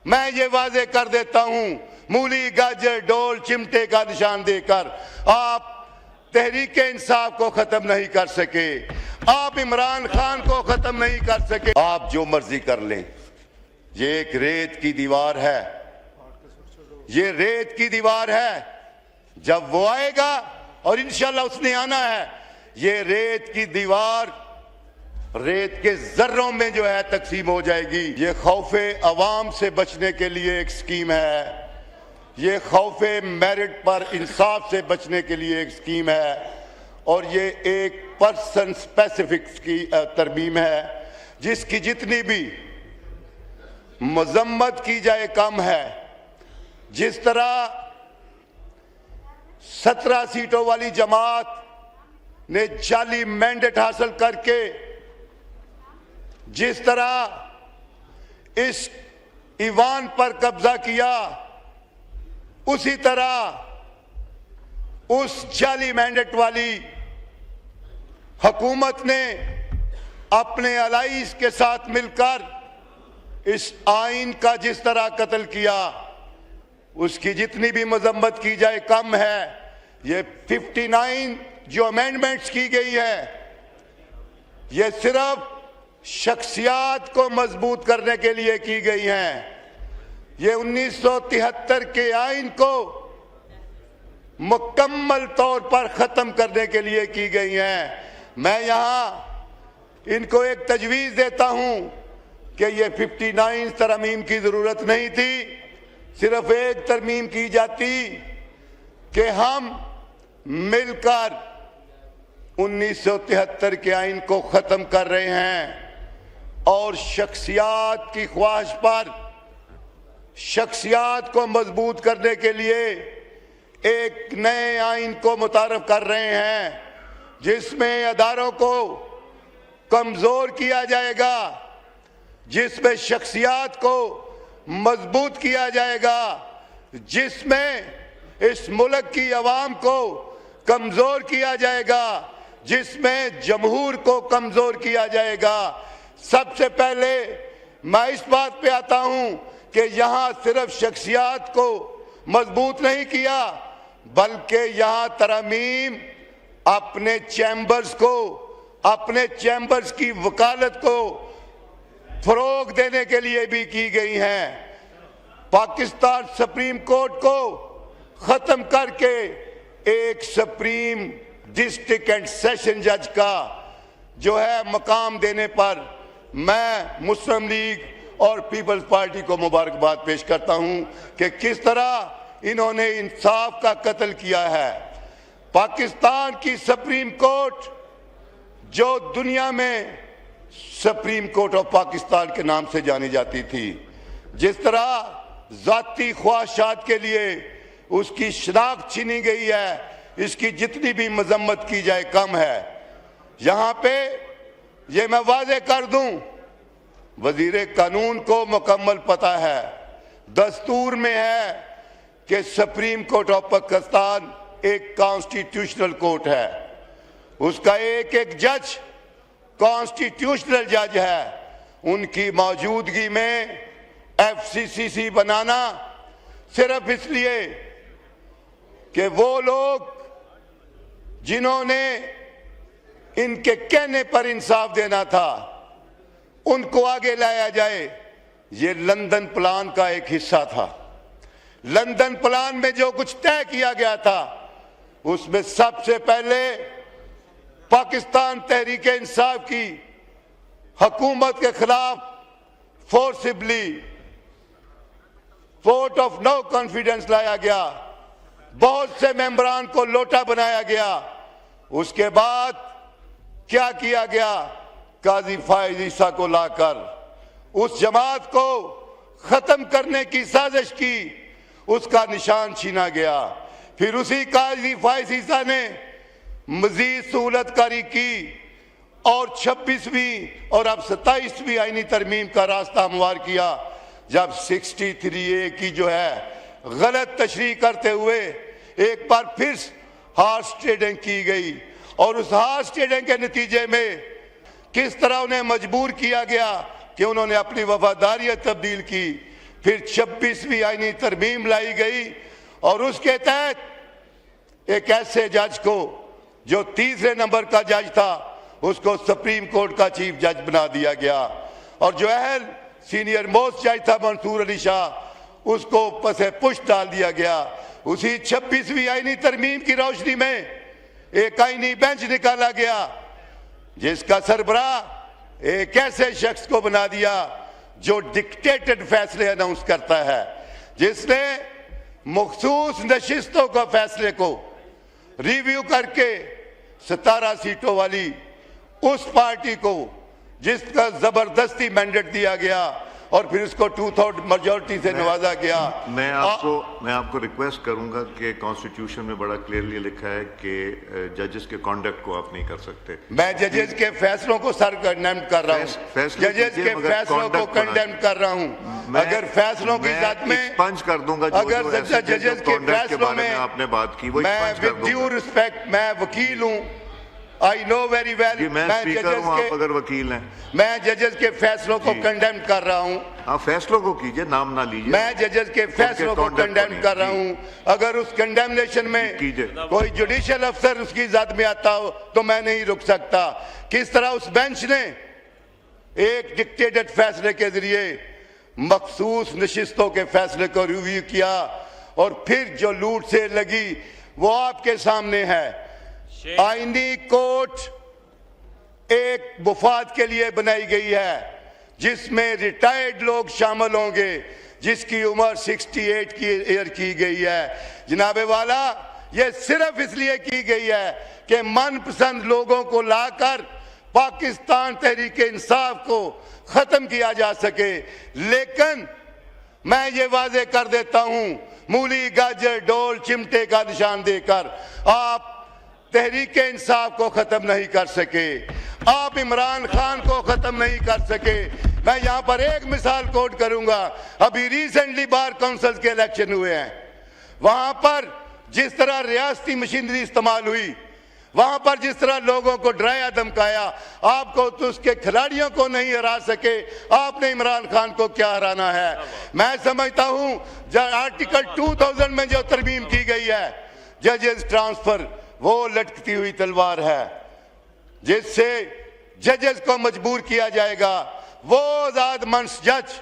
मैं ये वाजे कर देता हूं, मूली गाजर डोल चिमटे का निशान देकर आप तहरीक इंसाफ को खत्म नहीं कर सके, आप इमरान खान को खत्म नहीं कर सके। आप जो मर्जी कर लें, ये एक रेत की दीवार है, ये रेत की दीवार है। जब वो आएगा और इंशाल्लाह उसने आना है, ये रेत की दीवार रेत के जर्रों में जो है तकसीम हो जाएगी। ये खौफे अवाम से बचने के लिए एक स्कीम है, ये खौफे मेरिट पर इंसाफ से बचने के लिए एक स्कीम है, और ये एक पर्सन स्पेसिफिक की तरमीम है जिसकी जितनी भी मजम्मत की जाए कम है। जिस तरह 17 सीटों वाली जमात ने जाली मैंडेट हासिल करके जिस तरह इस ईवान पर कब्जा किया, उसी तरह उस जाली मैंडेट वाली हुकूमत ने अपने अलाइज के साथ मिलकर इस आइन का जिस तरह कत्ल किया, उसकी जितनी भी मजम्मत की जाए कम है। ये 59 जो अमेंडमेंट्स की गई है, ये सिर्फ शख्सियात को मजबूत करने के लिए की गई हैं। ये 1973 के आइन को मुकम्मल तौर पर खत्म करने के लिए की गई हैं। मैं यहां इनको एक तजवीज़ देता हूं कि ये 59 तरमीम की जरूरत नहीं थी, सिर्फ एक तरमीम की जाती कि हम मिलकर 1973 के आइन को खत्म कर रहे हैं और शख्सियात की ख्वाहिश पर शख्सियात को मजबूत करने के लिए एक नए आइन को मुतारफ कर रहे हैं, जिसमें अदारों को कमजोर किया जाएगा, जिसमें शख्सियात को मजबूत किया जाएगा, जिसमें इस मुल्क की आवाम को कमजोर किया जाएगा, जिसमें जमहूर को कमजोर किया जाएगा। सबसे पहले मैं इस बात पे आता हूं कि यहां सिर्फ शख्सियात को मजबूत नहीं किया, बल्कि यहां तरमीम अपने चैम्बर्स को, अपने चैम्बर्स की वकालत को फरोग देने के लिए भी की गई हैं। पाकिस्तान सुप्रीम कोर्ट को खत्म करके एक सुप्रीम डिस्ट्रिक्ट एंड सेशन जज का जो है मकाम देने पर मैं मुस्लिम लीग और पीपल्स पार्टी को मुबारकबाद पेश करता हूं कि किस तरह इन्होंने इंसाफ का कत्ल किया है। पाकिस्तान की सुप्रीम कोर्ट जो दुनिया में सुप्रीम कोर्ट ऑफ पाकिस्तान के नाम से जानी जाती थी, जिस तरह जाती ख्वाहिशात के लिए उसकी शनाख्त छीनी गई है, इसकी जितनी भी मजम्मत की जाए कम है। यहां पे ये मैं वाजे कर दूं, वजीर कानून को मुकम्मल पता है, दस्तूर में है कि सुप्रीम कोर्ट ऑफ पाकिस्तान एक कॉन्स्टिट्यूशनल कोर्ट है, उसका एक एक जज कॉन्स्टिट्यूशनल जज है। उनकी मौजूदगी में FCCC बनाना सिर्फ इसलिए कि वो लोग जिन्होंने इनके कहने पर इंसाफ देना था उनको आगे लाया जाए, ये लंदन प्लान का एक हिस्सा था। लंदन प्लान में जो कुछ तय किया गया था उसमें सबसे पहले पाकिस्तान तहरीक इंसाफ की हुकूमत के खिलाफ forcibly vote of no confidence लाया गया, बहुत से मेंबरान को लोटा बनाया गया। उसके बाद क्या किया गया, काजी फायज ईसा को लाकर उस जमात को खत्म करने की साजिश की, उसका निशान छीना गया। फिर उसी काजी फायज ईसा ने मजीद सहूलतकारी की और 26वीं और अब 27वीं आईनी तरमीम का रास्ता हमवार किया, जब 63A की जो है गलत तशरीह करते हुए एक बार फिर हार्स ट्रेडिंग की गई, और उस हार्स ट्रेडिंग के नतीजे में किस तरह उन्हें मजबूर किया गया कि उन्होंने अपनी वफादारियत तब्दील की। फिर 26वीं आईनी तरमीम लाई गई और उसके तहत एक ऐसे जज को जो तीसरे नंबर का जज था उसको सुप्रीम कोर्ट का चीफ जज बना दिया गया और जो अहल सीनियर मोस्ट जज था मंसूर अली शाह उसको पसे पुश डाल दिया गया। उसी 26वीं आईनी तरमीम की रोशनी में एक आईनी बेंच निकाला गया जिसका सरबराह एक ऐसे शख्स को बना दिया जो डिक्टेटेड फैसले अनाउंस करता है, जिसने मखसूस नशिस्तों का फैसले को रिव्यू करके 17 सीटों वाली उस पार्टी को जिसका जबरदस्ती मैंडेट दिया गया और फिर उसको 2/3 मेजॉरिटी से नवाजा गया। मैं आपको रिक्वेस्ट करूंगा कि कॉन्स्टिट्यूशन में बड़ा क्लियरली लिखा है कि जजेस के कॉन्डक्ट को आप नहीं कर सकते। मैं जजेस के फैसलों को सर कंडेम कर रहा हूँ, जजेस के फैसलों को कंडेम कर रहा हूँ। अगर फैसलों की जात में पंच कर दूंगा, अगर जजेस के फैसलों में आपने बात की, मैं विद ड्यू रिस्पेक्ट, मैं वकील हूँ, आई नो वेरी वेल, मैं स्पीकर हूं, आप अगर वकील हैं, मैं जजेस के फैसलों को कंडेम कर रहा हूं। आप फैसलों को कीजिए, नाम ना लीजिए। मैं जजेस के फैसलों को कंडेम कर रहा हूं। अगर उस कंडेमनेशन में कोई जुडिशियल अफसर उसकी जात में आता हो तो मैं नहीं रुक सकता। किस तरह उस बेंच ने एक डिक्टेटेड फैसले के जरिए मखसूस नशिस्तों के फैसले को रिव्यू किया और फिर जो लूट से लगी वो आपके सामने है। आईनी कोर्ट एक मुफाद के लिए बनाई गई है जिसमें रिटायर्ड लोग शामिल होंगे, जिसकी उम्र 68 की ईयर की गई है। जनाबे वाला, ये सिर्फ इसलिए की गई है कि मनपसंद लोगों को लाकर पाकिस्तान तहरीक इंसाफ को खत्म किया जा सके। लेकिन मैं ये वाजे कर देता हूं, मूली गाजर डोल चिमटे का निशान देकर आप तहरीक इंसाफ को खत्म नहीं कर सके, आप इमरान खान को खत्म नहीं कर सके। मैं यहां पर एक मिसाल कोट करूंगा। अभी रिसेंटली बार काउंसिल के इलेक्शन हुए हैं, वहां पर जिस तरह रियासती मशीनरी इस्तेमाल हुई, वहां पर जिस तरह लोगों को डराया धमकाया, आपको तो उसके खिलाड़ियों को नहीं हरा सके, आपने इमरान खान को क्या हराना है। मैं समझता हूं जब आर्टिकल 2000 में जो तरमीम की गई है जजेस ट्रांसफर, वो लटकती हुई तलवार है जिससे जजेस को मजबूर किया जाएगा। वो आजाद मंच जज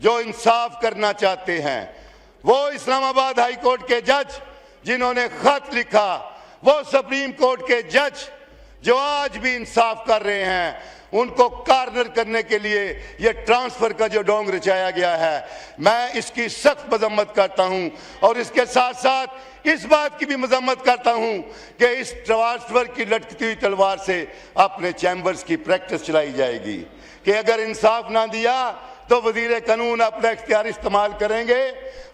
जो इंसाफ करना चाहते हैं, वो इस्लामाबाद हाई कोर्ट के जज जिन्होंने खत लिखा, वो सुप्रीम कोर्ट के जज जो आज भी इंसाफ कर रहे हैं, उनको कार्नर करने के लिए ये ट्रांसफर का जो ढोंग रचाया गया है, मैं इसकी सख्त मजम्मत करता हूं और इसके साथ साथ इस बात की भी मजम्मत करता हूं कि इस ट्रांसफर की लटकती हुई तलवार से अपने चैम्बर्स की प्रैक्टिस चलाई जाएगी कि अगर इंसाफ ना दिया तो वजीर कानून अपना इख्तियार इस्तेमाल करेंगे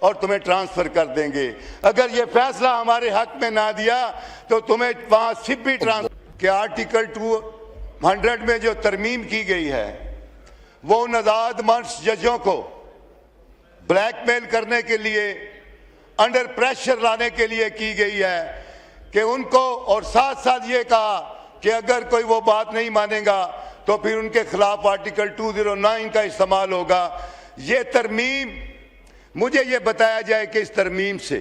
और तुम्हें ट्रांसफर कर देंगे। अगर ये फैसला हमारे हक में ना दिया तो तुम्हें वहां सिर्फ ट्रांसफर के आर्टिकल 200 में जो तरमीम की गई है वो आजाद मंच जजों को ब्लैकमेल करने के लिए, अंडर प्रेशर लाने के लिए की गई है कि उनको, और साथ साथ ये कहा कि अगर कोई वो बात नहीं मानेगा तो फिर उनके खिलाफ आर्टिकल 209 का इस्तेमाल होगा। ये तरमीम, मुझे ये बताया जाए कि इस तरमीम से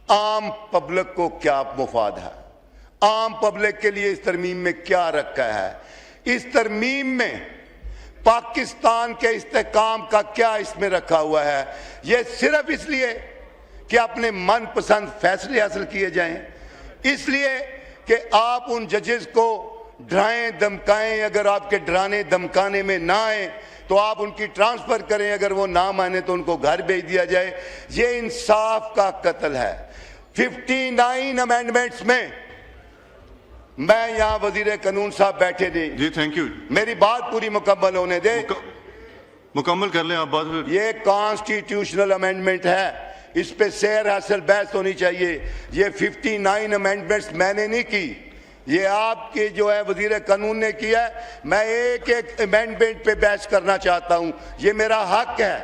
आम पब्लिक को क्या मुफाद है, आम पब्लिक के लिए इस तरमीम में क्या रखा है, इस तरमीम में पाकिस्तान के इस्तेहकाम का क्या इसमें रखा हुआ है। ये सिर्फ इसलिए कि अपने मनपसंद फैसले हासिल किए जाएं, इसलिए कि आप उन जजेस को डराएं धमकाएं, अगर आपके डराने धमकाने में ना आए तो आप उनकी ट्रांसफर करें, अगर वो ना माने तो उनको घर भेज दिया जाए। ये इंसाफ का कत्ल है। 59 अमेंडमेंट्स में, मैं यहाँ वजीर कानून साहब बैठे नहीं जी, थैंक यू, मेरी बात पूरी मुकम्मल होने दे, मुकम्मल कर लें आप बात। ये कॉन्स्टिट्यूशनल अमेंडमेंट है, इस पे सैर हासिल बहस होनी चाहिए। ये 59 अमेंडमेंट्स मैंने नहीं की, ये आपके जो है वजीर कानून ने किया है। मैं एक एक अमेंडमेंट पे बहस करना चाहता हूं, ये मेरा हक है।